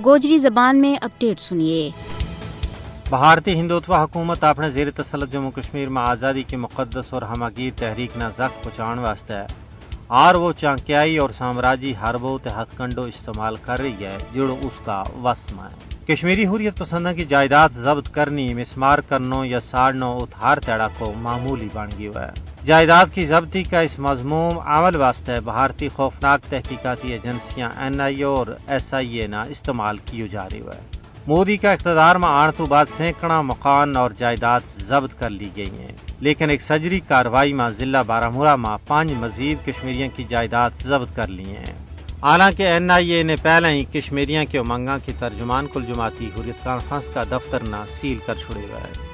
گوجری زبان میں اپڈیٹ سنیے۔ بھارتی ہندوتوا حکومت اپنے زیر تسلط جموں کشمیر میں آزادی کی مقدس اور ہمگیر تحریک نہ زخ پہنچانے واسطے اور وہ چانکیائی اور سامراجی حربوں ہتھ کنڈو استعمال کر رہی ہے جڑو اس کا وسم ہے۔ کشمیری حریت پسندوں کی جائیداد ضبط کرنی، مسمار کرنو یا ساڑنو اتھار تیڑا کو معمولی بن گیا ہے۔ جائیداد کی ضبطی کا اس مضموم عمل واسطے بھارتی خوفناک تحقیقاتی ایجنسیاں NIA اور SIA نہ استعمال کیے جا رہی ہے۔ مودی کا اقتدار میں آنے تو بعد سینکڑا مکان اور جائیداد ضبط کر لی گئی ہیں، لیکن ایک سجری کارروائی میں ضلع بارہمولہ میں 5 مزید کشمیریوں کی جائیداد ضبط کر لی ہیں۔ حالانکہ NIA نے پہلے ہی کشمیریوں کے امنگوں کی ترجمان کل جماعتی حریت کانفرنس کا دفتر نہ سیل کر چھوڑے ہوا ہے۔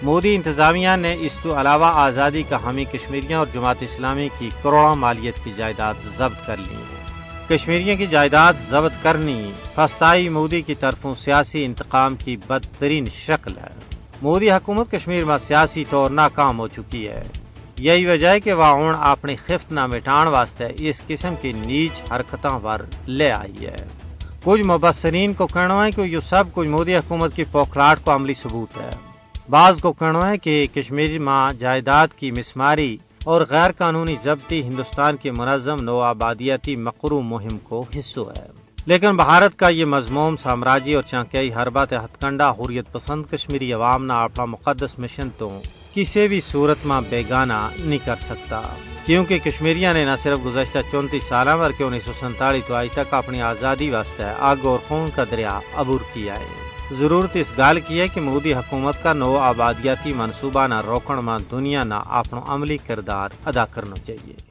مودی انتظامیہ نے اس تو علاوہ آزادی کا حامی کشمیریوں اور جماعت اسلامی کی کروڑوں مالیت کی جائیداد ضبط کر لی ہیں۔ کشمیریوں کی جائیداد ضبط کرنی فسطائی مودی کی طرفوں سیاسی انتقام کی بدترین شکل ہے۔ مودی حکومت کشمیر میں سیاسی طور ناکام ہو چکی ہے۔ یہی وجہ ہے کہ وہ ہوں اپنی خفت نہ مٹان واسطے اس قسم کی نیچ حرکتوں پر لے آئی ہے۔ کچھ مبصرین کو کہنا ہے کہ یہ سب کچھ مودی حکومت کی پوکھلاٹ کو عملی ثبوت ہے۔ بعض کو کہنا ہے کہ کشمیر میں جائیداد کی مسماری اور غیر قانونی ضبطی ہندوستان کی منظم نو آبادیاتی مکرو مہم کو حصہ ہے۔ لیکن بھارت کا یہ مضموم سامراجی اور چانکیائی حربات ہتھ کنڈا حریت پسند کشمیری عوام نہ اپنا مقدس مشن تو کسی بھی صورت میں بیگانہ نہیں کر سکتا، کیونکہ کشمیریوں نے نہ صرف گزشتہ 34 سالوں بلکہ 1947 تو آج تک اپنی آزادی واسطے آگ اور خون کا دریا عبور کیا ہے۔ ضرورت اس گال کی ہے کہ مودی حکومت کا نو آبادیاتی منصوبہ نہ روکن میں دنیا نہ اپنا عملی کردار ادا کرنا چاہیے۔